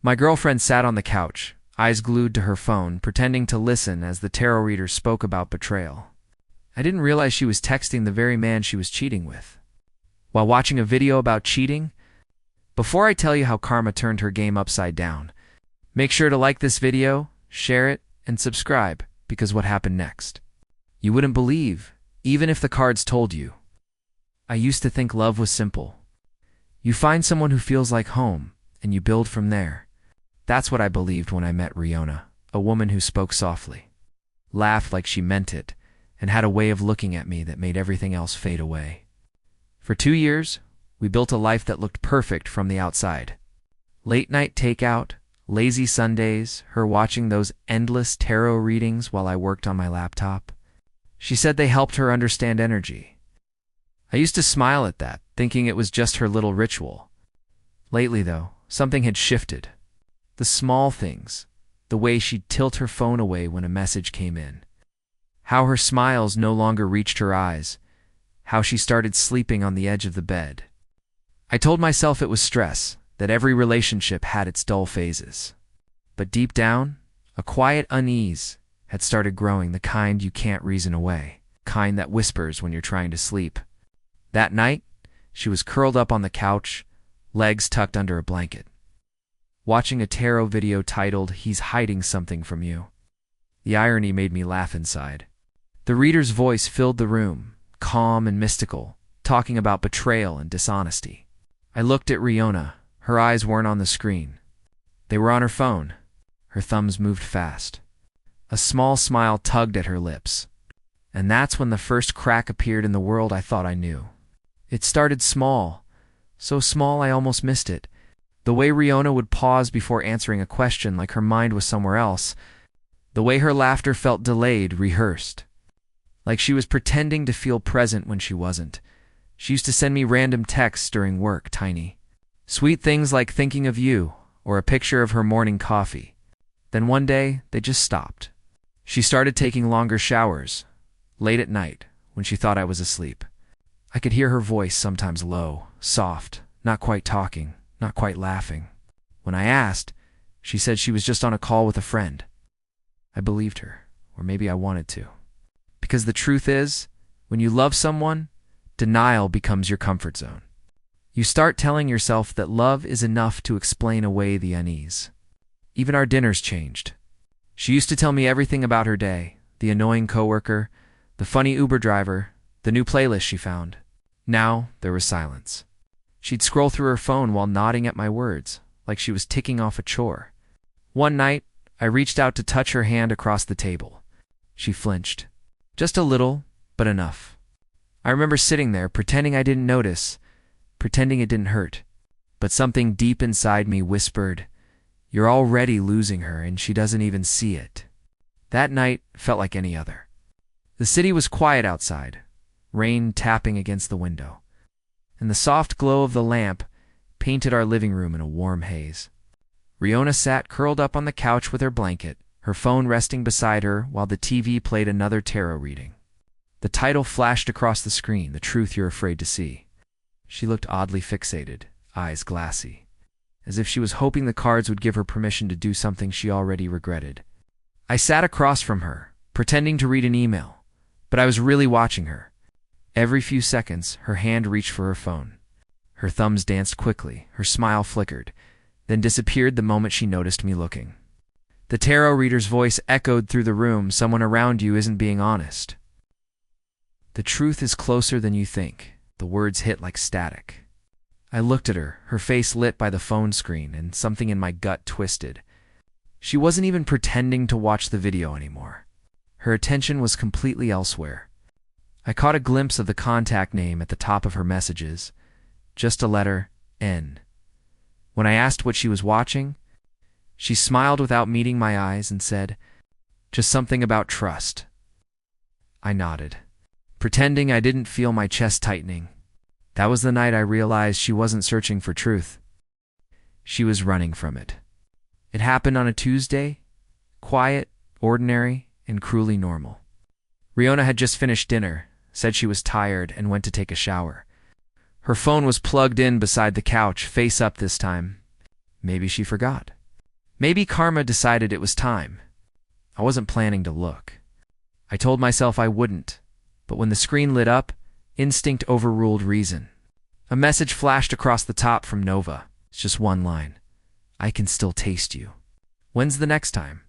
My girlfriend sat on the couch, eyes glued to her phone, pretending to listen as the tarot reader spoke about betrayal. I didn't realize she was texting the very man she was cheating with, while watching a video about cheating. Before I tell you how karma turned her game upside down, make sure to like this video, share it, and subscribe, because what happened next, you wouldn't believe, even if the cards told you. I used to think love was simple. You find someone who feels like home, and you build from there. That's what I believed when I met Riona, a woman who spoke softly, laughed like she meant it, and had a way of looking at me that made everything else fade away. For 2 years, we built a life that looked perfect from the outside. Late-night takeout, lazy Sundays, her watching those endless tarot readings while I worked on my laptop. She said they helped her understand energy. I used to smile at that, thinking it was just her little ritual. Lately, though, something had shifted. The small things, the way she'd tilt her phone away when a message came in, how her smiles no longer reached her eyes, how she started sleeping on the edge of the bed. I told myself it was stress, that every relationship had its dull phases. But deep down, a quiet unease had started growing, the kind you can't reason away, kind that whispers when you're trying to sleep. That night, she was curled up on the couch, legs tucked under a blanket, watching a tarot video titled, "He's Hiding Something from You." The irony made me laugh inside. The reader's voice filled the room, calm and mystical, talking about betrayal and dishonesty. I looked at Riona. Her eyes weren't on the screen. They were on her phone. Her thumbs moved fast. A small smile tugged at her lips. And that's when the first crack appeared in the world I thought I knew. It started small, so small I almost missed it. The way Riona would pause before answering a question like her mind was somewhere else. The way her laughter felt delayed, rehearsed. Like she was pretending to feel present when she wasn't. She used to send me random texts during work, tiny, sweet things like thinking of you, or a picture of her morning coffee. Then one day, they just stopped. She started taking longer showers, late at night, when she thought I was asleep. I could hear her voice, sometimes low, soft, not quite talking, not quite laughing. When I asked, she said she was just on a call with a friend. I believed her, or maybe I wanted to. Because the truth is, when you love someone, denial becomes your comfort zone. You start telling yourself that love is enough to explain away the unease. Even our dinners changed. She used to tell me everything about her day, the annoying coworker, the funny Uber driver, the new playlist she found. Now, there was silence. She'd scroll through her phone while nodding at my words, like she was ticking off a chore. One night, I reached out to touch her hand across the table. She flinched. Just a little, but enough. I remember sitting there, pretending I didn't notice, pretending it didn't hurt. But something deep inside me whispered, "You're already losing her, and she doesn't even see it." That night felt like any other. The city was quiet outside, rain tapping against the window, and the soft glow of the lamp painted our living room in a warm haze. Riona sat curled up on the couch with her blanket, her phone resting beside her while the TV played another tarot reading. The title flashed across the screen, "The Truth You're Afraid to See." She looked oddly fixated, eyes glassy, as if she was hoping the cards would give her permission to do something she already regretted. I sat across from her, pretending to read an email, but I was really watching her. Every few seconds, her hand reached for her phone. Her thumbs danced quickly, her smile flickered, then disappeared the moment she noticed me looking. The tarot reader's voice echoed through the room, "Someone around you isn't being honest. The truth is closer than you think." The words hit like static. I looked at her, her face lit by the phone screen, and something in my gut twisted. She wasn't even pretending to watch the video anymore. Her attention was completely elsewhere. I caught a glimpse of the contact name at the top of her messages, just a letter, N. When I asked what she was watching, she smiled without meeting my eyes and said, "Just something about trust." I nodded, pretending I didn't feel my chest tightening. That was the night I realized she wasn't searching for truth. She was running from it. It happened on a Tuesday, quiet, ordinary, and cruelly normal. Riona had just finished dinner, said she was tired, and went to take a shower. Her phone was plugged in beside the couch, face up this time. Maybe she forgot. Maybe karma decided it was time. I wasn't planning to look. I told myself I wouldn't, but when the screen lit up, instinct overruled reason. A message flashed across the top from Nova. It's just one line. I can still taste you. When's the next time?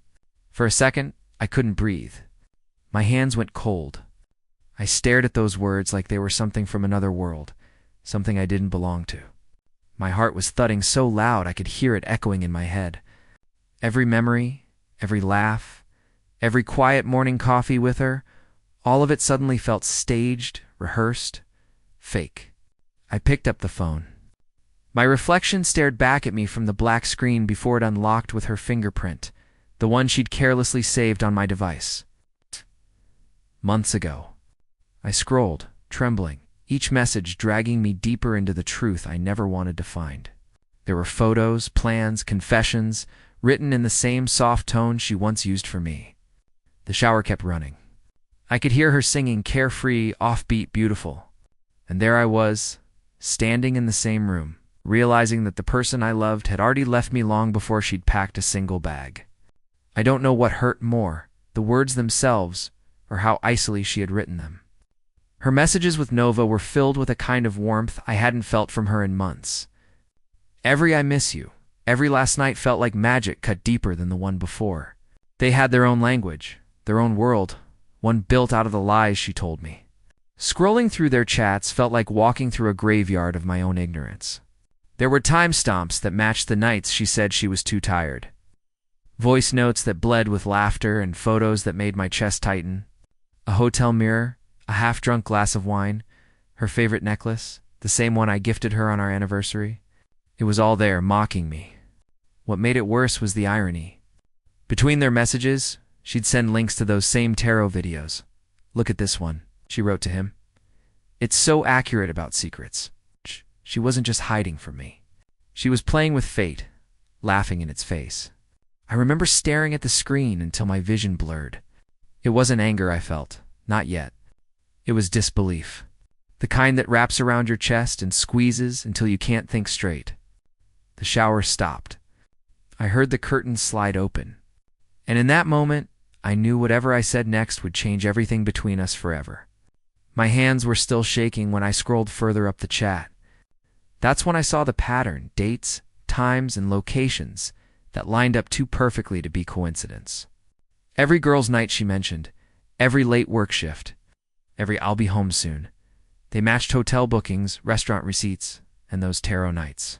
For a second, I couldn't breathe. My hands went cold. I stared at those words like they were something from another world, something I didn't belong to. My heart was thudding so loud I could hear it echoing in my head. Every memory, every laugh, every quiet morning coffee with her, all of it suddenly felt staged, rehearsed, fake. I picked up the phone. My reflection stared back at me from the black screen before it unlocked with her fingerprint, the one she'd carelessly saved on my device. Months ago. I scrolled, trembling, each message dragging me deeper into the truth I never wanted to find. There were photos, plans, confessions, written in the same soft tone she once used for me. The shower kept running. I could hear her singing carefree, offbeat, beautiful. And there I was, standing in the same room, realizing that the person I loved had already left me long before she'd packed a single bag. I don't know what hurt more, the words themselves, or how icily she had written them. Her messages with Nova were filled with a kind of warmth I hadn't felt from her in months. Every "I miss you," every "last night" felt like magic cut deeper than the one before. They had their own language, their own world, one built out of the lies she told me. Scrolling through their chats felt like walking through a graveyard of my own ignorance. There were timestamps that matched the nights she said she was too tired. Voice notes that bled with laughter and photos that made my chest tighten. A hotel mirror, a half-drunk glass of wine, her favorite necklace, the same one I gifted her on our anniversary. It was all there, mocking me. What made it worse was the irony. Between their messages, she'd send links to those same tarot videos. "Look at this one," she wrote to him. "It's so accurate about secrets." She wasn't just hiding from me. She was playing with fate, laughing in its face. I remember staring at the screen until my vision blurred. It wasn't anger I felt, not yet. It was disbelief. The kind that wraps around your chest and squeezes until you can't think straight. The shower stopped. I heard the curtains slide open. And in that moment, I knew whatever I said next would change everything between us forever. My hands were still shaking when I scrolled further up the chat. That's when I saw the pattern, dates, times, and locations that lined up too perfectly to be coincidence. Every girls' night she mentioned, every late work shift, every "I'll be home soon." They matched hotel bookings, restaurant receipts, and those tarot nights.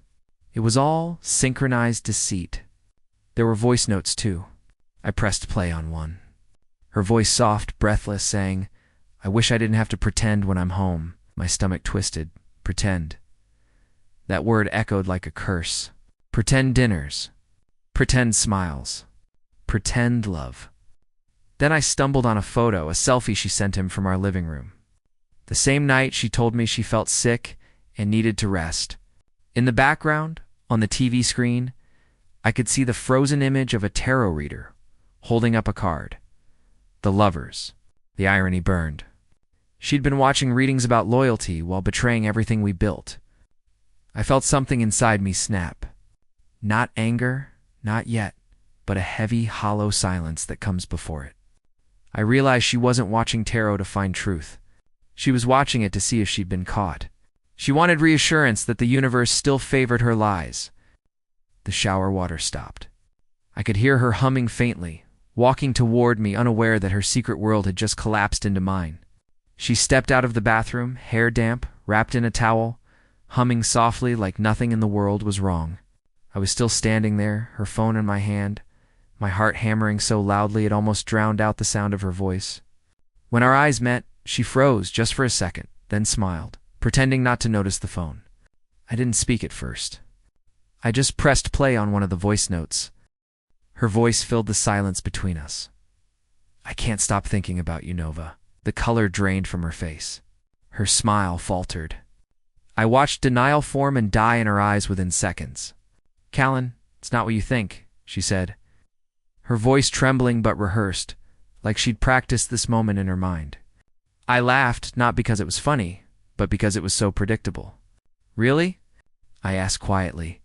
It was all synchronized deceit. There were voice notes, too. I pressed play on one. Her voice soft, breathless, saying, "I wish I didn't have to pretend when I'm home." My stomach twisted. Pretend. That word echoed like a curse. Pretend dinners. Pretend smiles. Pretend love. Then I stumbled on a photo, a selfie she sent him from our living room. The same night she told me she felt sick and needed to rest. In the background, on the TV screen, I could see the frozen image of a tarot reader holding up a card. The lovers. The irony burned. She'd been watching readings about loyalty while betraying everything we built. I felt something inside me snap. Not anger, not yet, but a heavy, hollow silence that comes before it. I realized she wasn't watching tarot to find truth. She was watching it to see if she'd been caught. She wanted reassurance that the universe still favored her lies. The shower water stopped. I could hear her humming faintly, walking toward me unaware that her secret world had just collapsed into mine. She stepped out of the bathroom, hair damp, wrapped in a towel, humming softly like nothing in the world was wrong. I was still standing there, her phone in my hand, my heart hammering so loudly it almost drowned out the sound of her voice. When our eyes met, she froze just for a second, then smiled, pretending not to notice the phone. I didn't speak at first. I just pressed play on one of the voice notes. Her voice filled the silence between us. "I can't stop thinking about you, Nova." The color drained from her face. Her smile faltered. I watched denial form and die in her eyes within seconds. "Callan, it's not what you think," she said. Her voice trembling but rehearsed, like she'd practiced this moment in her mind. I laughed, not because it was funny, but because it was so predictable. "Really?" I asked quietly.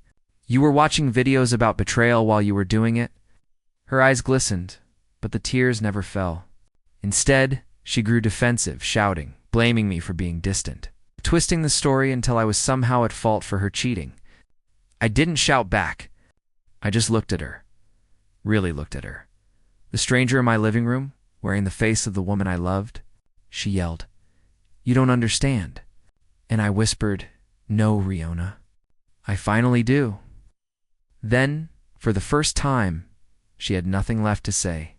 You were watching videos about betrayal while you were doing it? Her eyes glistened, but the tears never fell. Instead, she grew defensive, shouting, blaming me for being distant, twisting the story until I was somehow at fault for her cheating. I didn't shout back. I just looked at her. Really looked at her. The stranger in my living room, wearing the face of the woman I loved. She yelled, "You don't understand." And I whispered, "No, Riona. I finally do." Then, for the first time, she had nothing left to say.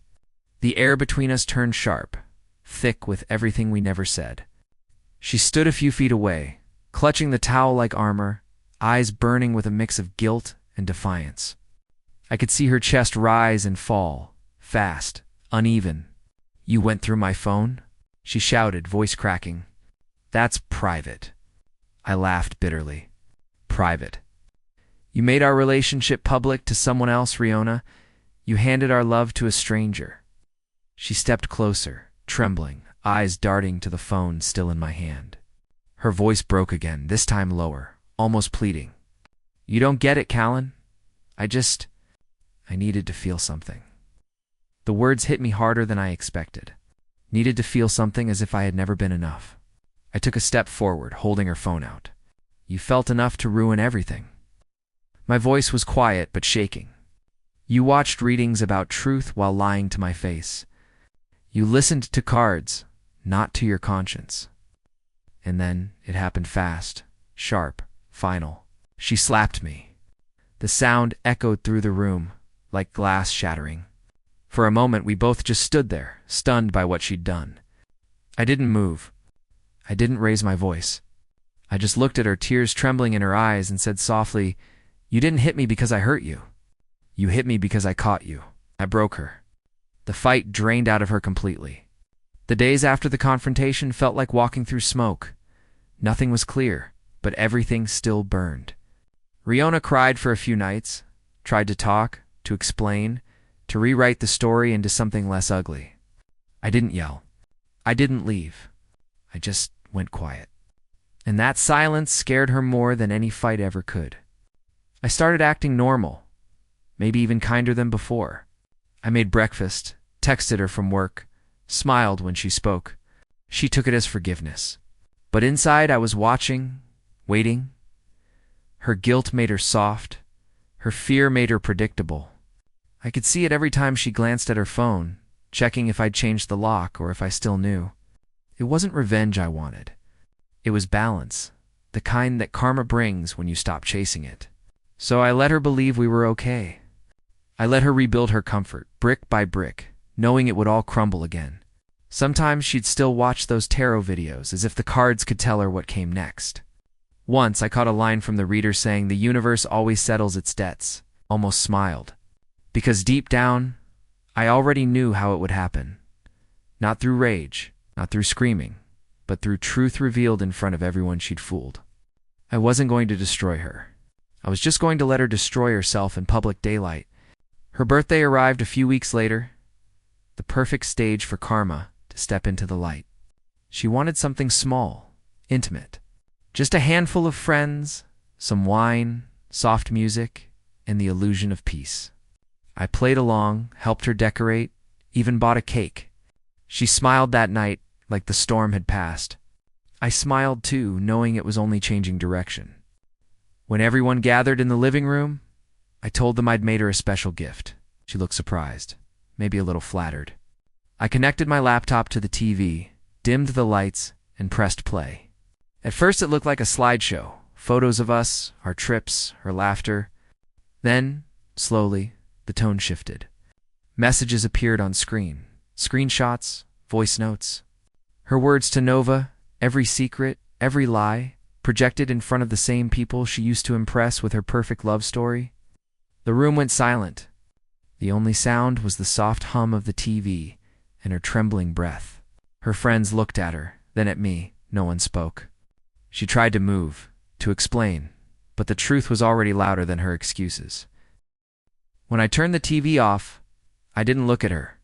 The air between us turned sharp, thick with everything we never said. She stood a few feet away, clutching the towel like armor, eyes burning with a mix of guilt and defiance. I could see her chest rise and fall, fast, uneven. "You went through my phone?" she shouted, voice cracking. "That's private." I laughed bitterly. "Private? You made our relationship public to someone else, Riona. You handed our love to a stranger." She stepped closer, trembling, eyes darting to the phone still in my hand. Her voice broke again, this time lower, almost pleading. "You don't get it, Callan. I needed to feel something." The words hit me harder than I expected. Needed to feel something, as if I had never been enough. I took a step forward, holding her phone out. "You felt enough to ruin everything." My voice was quiet but shaking. "You watched readings about truth while lying to my face. You listened to cards, not to your conscience." And then it happened fast, sharp, final. She slapped me. The sound echoed through the room, like glass shattering. For a moment, we both just stood there, stunned by what she'd done. I didn't move. I didn't raise my voice. I just looked at her, tears trembling in her eyes, and said softly, "You didn't hit me because I hurt you. You hit me because I caught you." I broke her. The fight drained out of her completely. The days after the confrontation felt like walking through smoke. Nothing was clear, but everything still burned. Riona cried for a few nights, tried to talk, to explain, to rewrite the story into something less ugly. I didn't yell. I didn't leave. I just went quiet. And that silence scared her more than any fight ever could. I started acting normal, maybe even kinder than before. I made breakfast, texted her from work, smiled when she spoke. She took it as forgiveness. But inside I was watching, waiting. Her guilt made her soft. Her fear made her predictable. I could see it every time she glanced at her phone, checking if I'd changed the lock or if I still knew. It wasn't revenge I wanted. It was balance, the kind that karma brings when you stop chasing it. So I let her believe we were okay. I let her rebuild her comfort, brick by brick, knowing it would all crumble again. Sometimes she'd still watch those tarot videos as if the cards could tell her what came next. Once I caught a line from the reader saying the universe always settles its debts, almost smiled. Because deep down, I already knew how it would happen. Not through rage, not through screaming, but through truth revealed in front of everyone she'd fooled. I wasn't going to destroy her. I was just going to let her destroy herself in public daylight. Her birthday arrived a few weeks later, the perfect stage for karma to step into the light. She wanted something small, intimate. Just a handful of friends, some wine, soft music, and the illusion of peace. I played along, helped her decorate, even bought a cake. She smiled that night like the storm had passed. I smiled too, knowing it was only changing direction. When everyone gathered in the living room, I told them I'd made her a special gift. She looked surprised, maybe a little flattered. I connected my laptop to the TV, dimmed the lights, and pressed play. At first it looked like a slideshow, photos of us, our trips, our laughter. Then, slowly, the tone shifted. Messages appeared on screen, screenshots, voice notes. Her words to Nova, every secret, every lie, projected in front of the same people she used to impress with her perfect love story. The room went silent. The only sound was the soft hum of the TV and her trembling breath. Her friends looked at her, then at me. No one spoke. She tried to move, to explain, but the truth was already louder than her excuses. When I turned the TV off, I didn't look at her.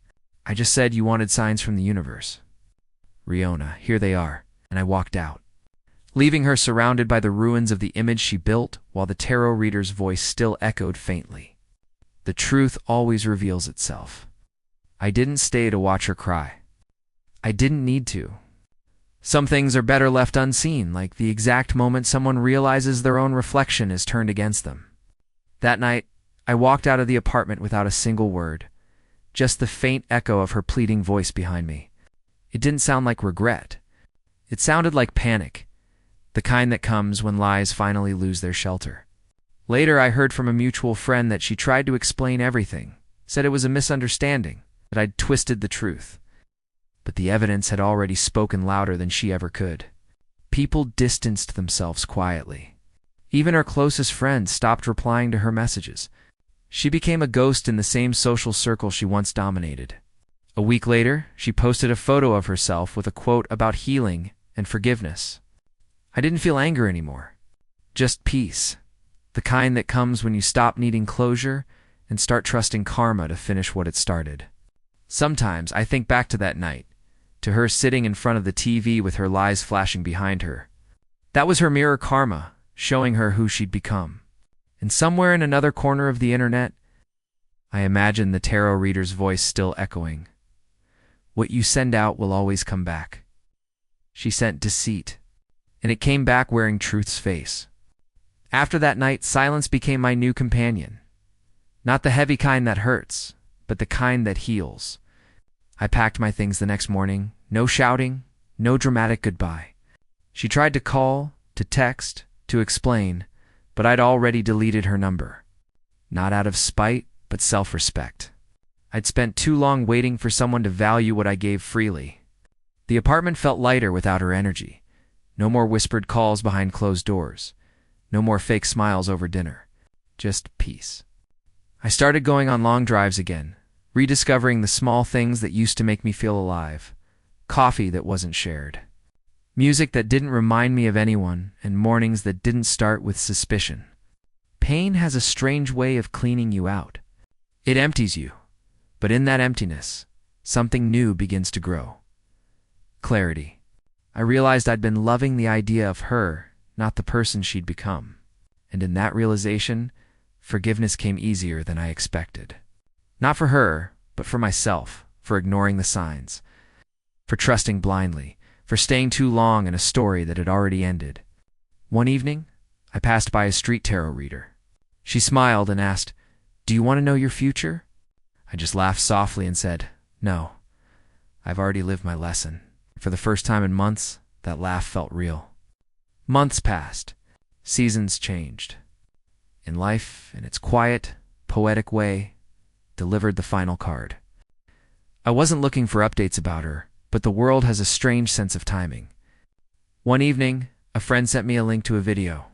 I just said, "You wanted signs from the universe. Riona, here they are," and I walked out. leaving her surrounded by the ruins of the image she built while the tarot reader's voice still echoed faintly. The truth always reveals itself. I didn't stay to watch her cry. I didn't need to. Some things are better left unseen, like the exact moment someone realizes their own reflection is turned against them. That night, I walked out of the apartment without a single word, just the faint echo of her pleading voice behind me. It didn't sound like regret. It sounded like panic, the kind that comes when lies finally lose their shelter. Later, I heard from a mutual friend that she tried to explain everything, said it was a misunderstanding, that I'd twisted the truth. But the evidence had already spoken louder than she ever could. People distanced themselves quietly. Even her closest friends stopped replying to her messages. She became a ghost in the same social circle she once dominated. A week later, she posted a photo of herself with a quote about healing and forgiveness. I didn't feel anger anymore, just peace, the kind that comes when you stop needing closure and start trusting karma to finish what it started. Sometimes I think back to that night, to her sitting in front of the TV with her lies flashing behind her. That was her mirror karma, showing her who she'd become. And somewhere in another corner of the internet, I imagine the tarot reader's voice still echoing. What you send out will always come back. She sent deceit, and it came back wearing truth's face. After that night, silence became my new companion. Not the heavy kind that hurts, but the kind that heals. I packed my things the next morning, no shouting, no dramatic goodbye. She tried to call, to text, to explain, but I'd already deleted her number. Not out of spite, but self-respect. I'd spent too long waiting for someone to value what I gave freely. The apartment felt lighter without her energy. No more whispered calls behind closed doors. No more fake smiles over dinner. Just peace. I started going on long drives again, rediscovering the small things that used to make me feel alive. Coffee that wasn't shared. Music that didn't remind me of anyone, and mornings that didn't start with suspicion. Pain has a strange way of cleaning you out. It empties you, but in that emptiness, something new begins to grow. Clarity. I realized I'd been loving the idea of her, not the person she'd become. And in that realization, forgiveness came easier than I expected. Not for her, but for myself, for ignoring the signs, for trusting blindly, for staying too long in a story that had already ended. One evening, I passed by a street tarot reader. She smiled and asked, "Do you want to know your future?" I just laughed softly and said, "No, I've already lived my lesson." For the first time in months, that laugh felt real. Months passed. Seasons changed. And life, in its quiet, poetic way, delivered the final card. I wasn't looking for updates about her, but the world has a strange sense of timing. One evening, a friend sent me a link to a video.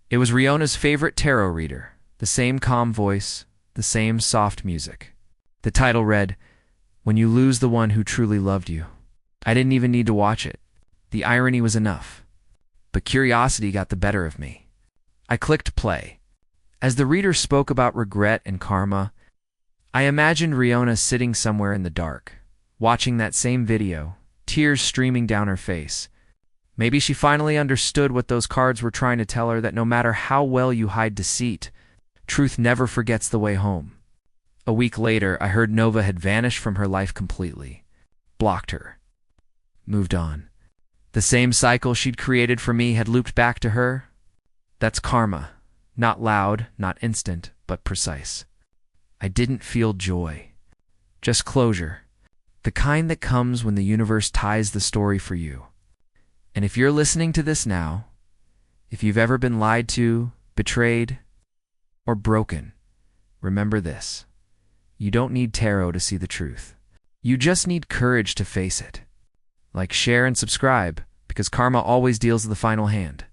It was Riona's favorite tarot reader, the same calm voice, the same soft music. The title read, "When You Lose the One Who Truly Loved You." I didn't even need to watch it. The irony was enough. But curiosity got the better of me. I clicked play. As the reader spoke about regret and karma, I imagined Riona sitting somewhere in the dark, watching that same video, tears streaming down her face. Maybe she finally understood what those cards were trying to tell her, that no matter how well you hide deceit, truth never forgets the way home. A week later, I heard Nova had vanished from her life completely. Blocked her. Moved on. The same cycle she'd created for me had looped back to her. That's karma. Not loud, not instant, but precise. I didn't feel joy. Just closure. The kind that comes when the universe ties the story for you. And if you're listening to this now, if you've ever been lied to, betrayed, or broken, remember this. You don't need tarot to see the truth. You just need courage to face it. Like, share, and subscribe, because karma always deals the final hand.